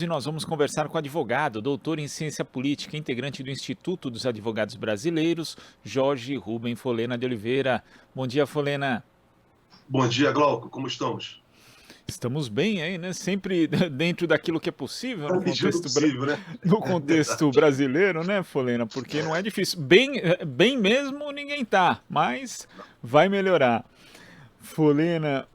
E nós vamos conversar com o advogado, doutor em ciência política, integrante do Instituto dos Advogados Brasileiros, Jorge Rubem Folena de Oliveira. Bom dia, Folena. Bom dia, Glauco. Como estamos? Estamos bem aí, né? Sempre dentro daquilo que é possível Na medida do possível, né? no É contexto verdade. brasileiro, né, Folena? Porque não é difícil. Bem mesmo ninguém tá, mas vai melhorar. Folena,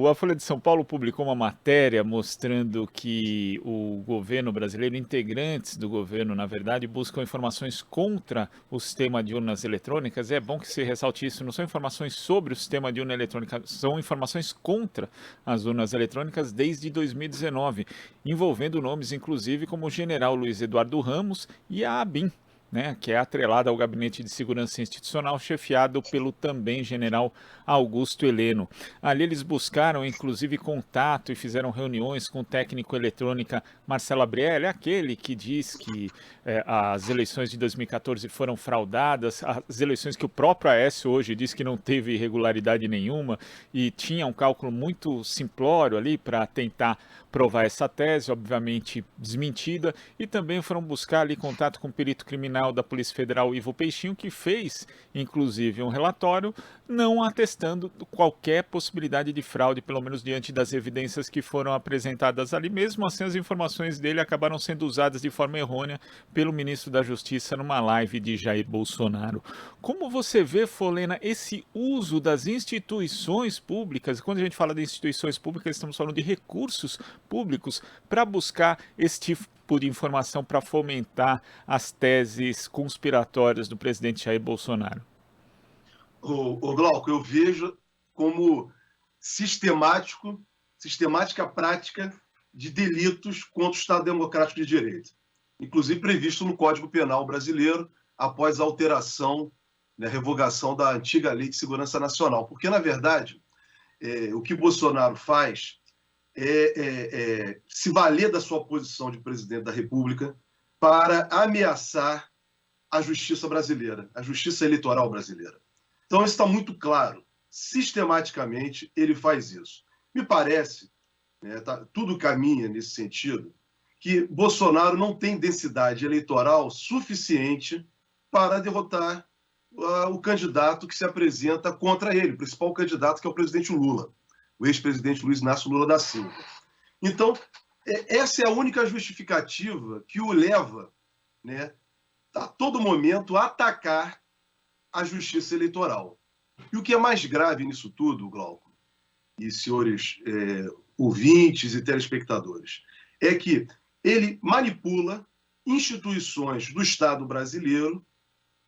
a Folha de São Paulo publicou uma matéria mostrando que o governo brasileiro, integrantes do governo, na verdade, buscam informações contra o sistema de urnas eletrônicas. É bom que se ressalte isso, não são informações sobre o sistema de urna eletrônica, são informações contra as urnas eletrônicas desde 2019, envolvendo nomes, inclusive, como o general Luiz Eduardo Ramos e a ABIN, né, que é atrelada ao Gabinete de Segurança Institucional, chefiado pelo também general Augusto Heleno. Ali eles buscaram, inclusive, contato e fizeram reuniões com o técnico eletrônica Marcelo Abrielli, aquele que diz que as eleições de 2014 foram fraudadas, as eleições que o próprio Aécio hoje diz que não teve irregularidade nenhuma e tinha um cálculo muito simplório ali para tentar provar essa tese, obviamente desmentida, e também foram buscar ali contato com o perito criminal da Polícia Federal, Ivo Peixinho, que fez, inclusive, um relatório não atestando qualquer possibilidade de fraude, pelo menos diante das evidências que foram apresentadas ali. Mesmo assim, as informações dele acabaram sendo usadas de forma errônea pelo ministro da Justiça numa live de Jair Bolsonaro. Como você vê, Folena, esse uso das instituições públicas? Quando a gente fala de instituições públicas, estamos falando de recursos públicos para buscar esse tipo de informação para fomentar as teses conspiratórias do presidente Jair Bolsonaro. O Glauco, eu vejo como sistemática prática de delitos contra o Estado Democrático de Direito, inclusive previsto no Código Penal brasileiro após a alteração, né, a revogação da antiga Lei de Segurança Nacional. Porque, na verdade, o que Bolsonaro faz se valer da sua posição de presidente da República para ameaçar a justiça brasileira, a justiça eleitoral brasileira. Então, isso está muito claro. Sistematicamente, ele faz isso. Me parece, né, tudo caminha nesse sentido, que Bolsonaro não tem densidade eleitoral suficiente para derrotar o candidato que se apresenta contra ele, o principal candidato, que é o presidente Lula, o ex-presidente Luiz Inácio Lula da Silva. Então, essa é a única justificativa que o leva, né, a todo momento a atacar a justiça eleitoral. E o que é mais grave nisso tudo, Glauco, e senhores ouvintes e telespectadores, é que ele manipula instituições do Estado brasileiro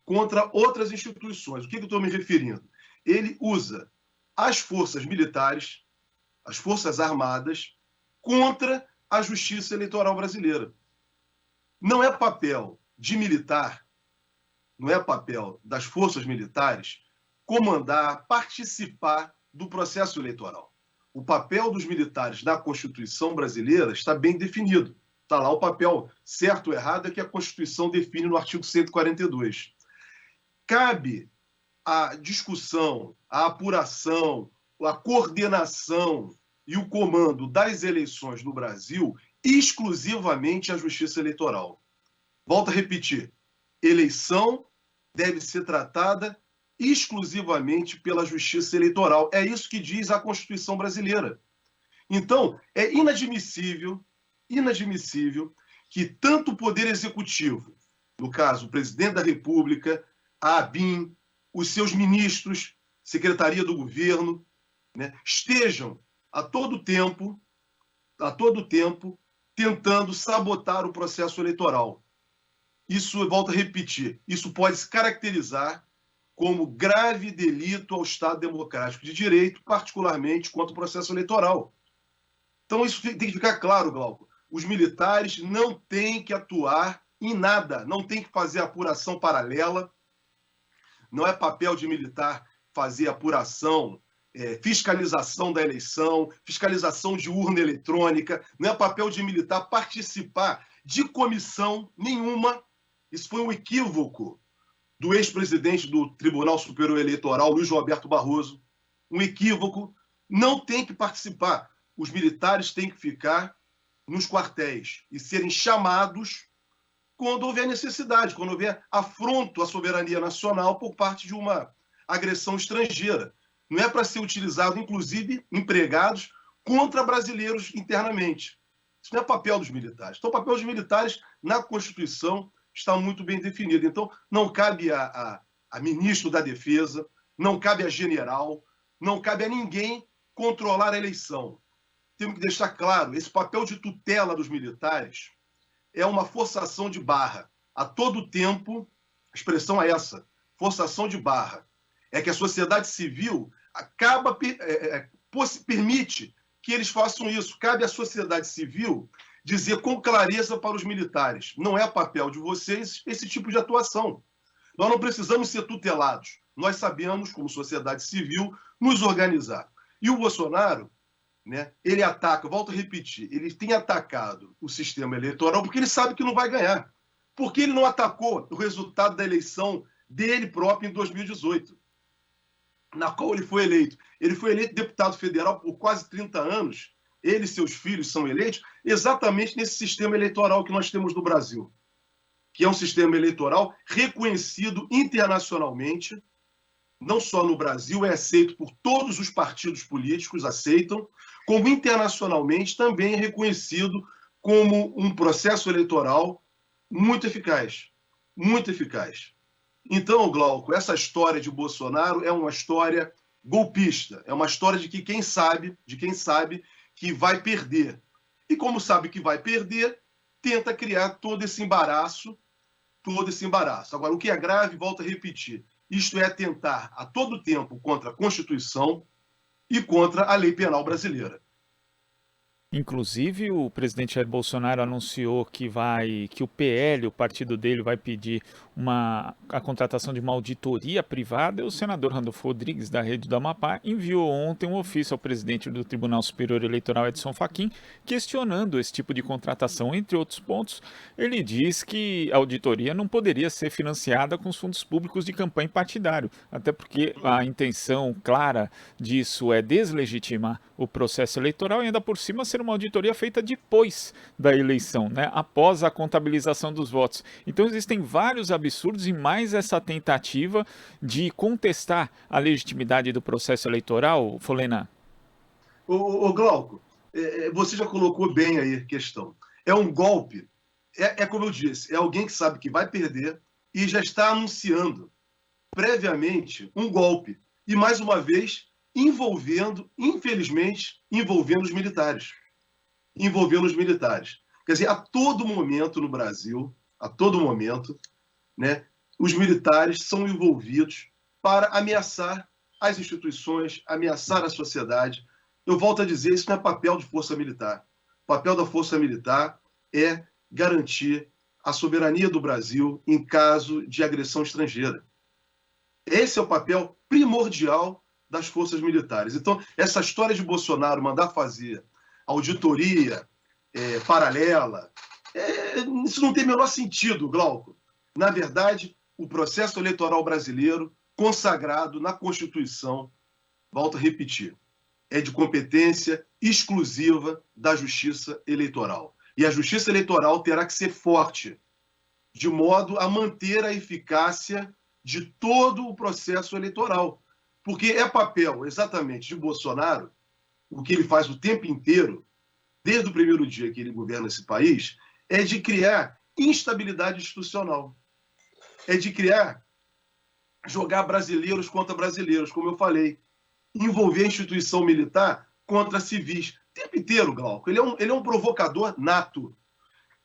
contra outras instituições. O que eu estou me referindo? Ele usa as forças militares, as forças armadas, contra a justiça eleitoral brasileira. Não é papel de militar, não é papel das forças militares comandar, participar do processo eleitoral. O papel dos militares na Constituição brasileira está bem definido. Está lá o papel certo ou errado, é que a Constituição define no artigo 142. Cabe a discussão, a apuração, a coordenação e o comando das eleições no Brasil exclusivamente à Justiça Eleitoral. Volto a repetir, eleição deve ser tratada exclusivamente pela Justiça Eleitoral. É isso que diz a Constituição brasileira. Então, é inadmissível que tanto o Poder Executivo, no caso, o Presidente da República, a ABIN, os seus ministros, Secretaria do Governo, né, estejam a todo tempo, tentando sabotar o processo eleitoral. Isso, volto a repetir, isso pode se caracterizar como grave delito ao Estado Democrático de Direito, particularmente contra o processo eleitoral. Então, isso tem que ficar claro, Glauco. Os militares não têm que atuar em nada, não têm que fazer apuração paralela. Não é papel de militar fazer apuração, fiscalização da eleição, fiscalização de urna eletrônica. Não é papel de militar participar de comissão nenhuma. Isso foi um equívoco do ex-presidente do Tribunal Superior Eleitoral, Luiz Roberto Barroso. Um equívoco. Não tem que participar. Os militares têm que ficar nos quartéis e serem chamados quando houver necessidade, quando houver afronto à soberania nacional por parte de uma agressão estrangeira. Não é para ser utilizado, inclusive, empregados contra brasileiros internamente. Isso não é papel dos militares. Então, o papel dos militares na Constituição está muito bem definido. Então, não cabe a ministro da Defesa, não cabe a general, não cabe a ninguém controlar a eleição. Temos que deixar claro, esse papel de tutela dos militares é uma forçação de barra. A todo tempo, a expressão é essa, forçação de barra. É que a sociedade civil permite que eles façam isso. Cabe à sociedade civil dizer com clareza para os militares, não é papel de vocês esse tipo de atuação. Nós não precisamos ser tutelados. Nós sabemos, como sociedade civil, nos organizar. E o Bolsonaro, né, ele ataca, volto a repetir, ele tem atacado o sistema eleitoral porque ele sabe que não vai ganhar. Por que ele não atacou o resultado da eleição dele próprio em 2018, na qual ele foi eleito? Ele foi eleito deputado federal por quase 30 anos, ele e seus filhos são eleitos exatamente nesse sistema eleitoral que nós temos no Brasil, que é um sistema eleitoral reconhecido internacionalmente, não só no Brasil, é aceito por todos os partidos políticos, aceitam, como internacionalmente também é reconhecido como um processo eleitoral muito eficaz. Muito eficaz. Então, Glauco, essa história de Bolsonaro é uma história golpista, é uma história de quem sabe que vai perder. E como sabe que vai perder, tenta criar todo esse embaraço. Agora, o que é grave, volto a repetir, isto é atentar a todo tempo contra a Constituição e contra a lei penal brasileira. Inclusive, o presidente Jair Bolsonaro anunciou que o PL, o partido dele, vai pedir a contratação de uma auditoria privada. E o senador Randolfo Rodrigues, da Rede do Amapá, enviou ontem um ofício ao presidente do Tribunal Superior Eleitoral, Edson Fachin, questionando esse tipo de contratação. Entre outros pontos, ele diz que a auditoria não poderia ser financiada com os fundos públicos de campanha partidário, até porque a intenção clara disso é deslegitimar o processo eleitoral e ainda por cima ser uma auditoria feita depois da eleição, né? Após a contabilização dos votos. Então existem vários absurdos e mais essa tentativa de contestar a legitimidade do processo eleitoral, Folena. Ô Glauco, você já colocou bem aí a questão. É um golpe, como eu disse, é alguém que sabe que vai perder e já está anunciando previamente um golpe. E mais uma vez, infelizmente, envolvendo os militares. Quer dizer, a todo momento no Brasil, né, os militares são envolvidos para ameaçar as instituições, ameaçar a sociedade. Eu volto a dizer, isso não é papel de força militar. O papel da força militar é garantir a soberania do Brasil em caso de agressão estrangeira. Esse é o papel primordial das forças militares. Então, essa história de Bolsonaro mandar fazer auditoria paralela, isso não tem o menor sentido, Glauco. Na verdade, o processo eleitoral brasileiro, consagrado na Constituição, volto a repetir, é de competência exclusiva da Justiça Eleitoral. E a Justiça Eleitoral terá que ser forte, de modo a manter a eficácia de todo o processo eleitoral. Porque é papel, exatamente, de Bolsonaro, o que ele faz o tempo inteiro, desde o primeiro dia que ele governa esse país, é de criar instabilidade institucional. É de jogar brasileiros contra brasileiros, como eu falei. Envolver a instituição militar contra civis. O tempo inteiro, Glauco. Ele é um provocador nato.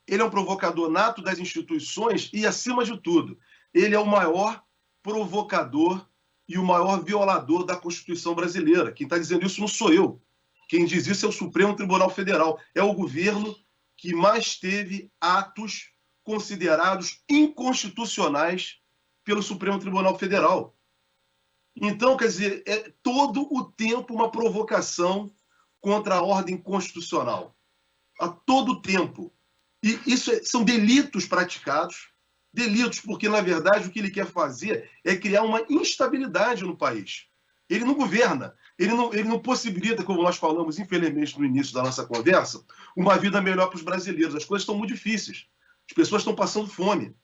Ele é um provocador nato das instituições e, acima de tudo, ele é o maior provocador e o maior violador da Constituição brasileira. Quem está dizendo isso não sou eu. Quem diz isso é o Supremo Tribunal Federal. É o governo que mais teve atos considerados inconstitucionais pelo Supremo Tribunal Federal. Então, quer dizer, é todo o tempo uma provocação contra a ordem constitucional. A todo tempo. E isso são delitos praticados, delitos, porque, na verdade, o que ele quer fazer é criar uma instabilidade no país. Ele não governa. ele não possibilita, como nós falamos, infelizmente, no início da nossa conversa, uma vida melhor para os brasileiros. As coisas estão muito difíceis. As pessoas estão passando fome.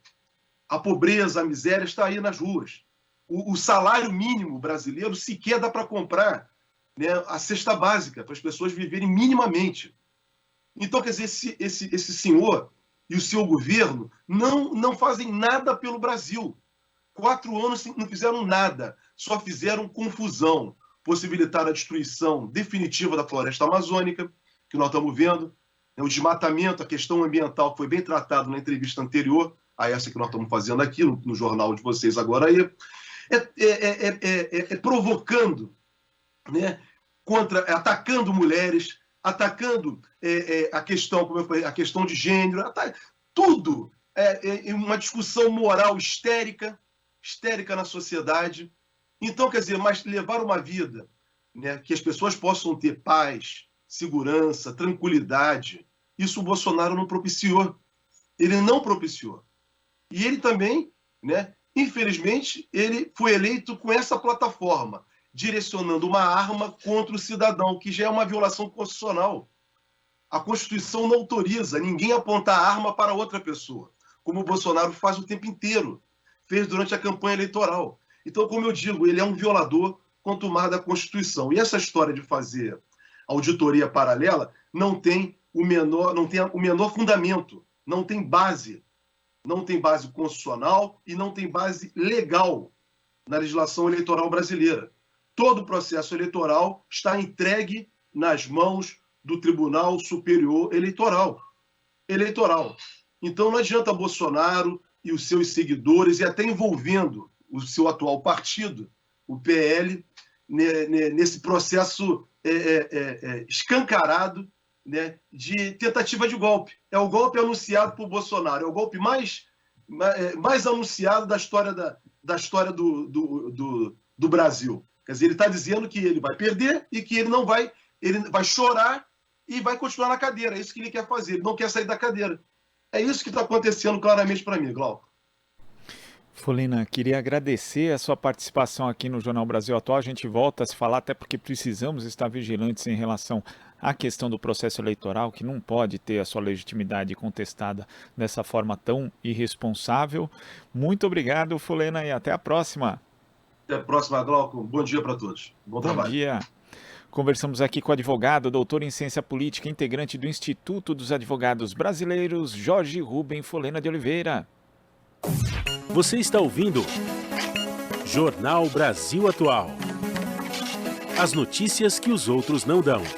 A pobreza, a miséria está aí nas ruas. O salário mínimo brasileiro sequer dá para comprar, né, a cesta básica, para as pessoas viverem minimamente. Então, quer dizer, esse senhor e o seu governo não fazem nada pelo Brasil. 4 anos não fizeram nada, só fizeram confusão, possibilitaram a destruição definitiva da floresta amazônica, que nós estamos vendo, o desmatamento, a questão ambiental, que foi bem tratado na entrevista anterior a essa que nós estamos fazendo aqui no jornal de vocês agora aí, provocando, né, atacando mulheres, atacando a questão, como eu falei, a questão de gênero, tudo uma discussão moral histérica na sociedade. Então, quer dizer, mas levar uma vida, né, que as pessoas possam ter paz, segurança, tranquilidade, isso o Bolsonaro não propiciou. Ele não propiciou. E ele também, né, infelizmente, ele foi eleito com essa plataforma, direcionando uma arma contra o cidadão, que já é uma violação constitucional. A Constituição não autoriza ninguém apontar arma para outra pessoa, como o Bolsonaro faz o tempo inteiro, fez durante a campanha eleitoral. Então, como eu digo, ele é um violador contumaz da Constituição. E essa história de fazer auditoria paralela não tem o menor fundamento, não tem base constitucional e não tem base legal na legislação eleitoral brasileira. Todo o processo eleitoral está entregue nas mãos do Tribunal Superior Eleitoral. Então não adianta Bolsonaro e os seus seguidores, e até envolvendo o seu atual partido, o PL, nesse processo escancarado, né, de tentativa de golpe. É o golpe anunciado por Bolsonaro, é o golpe mais anunciado da história do Brasil. Quer dizer, ele está dizendo que ele vai perder e que ele vai chorar e vai continuar na cadeira. É isso que ele quer fazer, ele não quer sair da cadeira. É isso que está acontecendo claramente para mim, Glauco. Folina, queria agradecer a sua participação aqui no Jornal Brasil Atual. A gente volta a se falar, até porque precisamos estar vigilantes em relação à questão do processo eleitoral, que não pode ter a sua legitimidade contestada dessa forma tão irresponsável. Muito obrigado, Folina, e até a próxima. Até a próxima, Glauco. Bom dia para todos. Bom trabalho. Bom dia. Conversamos aqui com o advogado, doutor em ciência política, integrante do Instituto dos Advogados Brasileiros, Jorge Rubem Folina de Oliveira. Você está ouvindo Jornal Brasil Atual. As notícias que os outros não dão.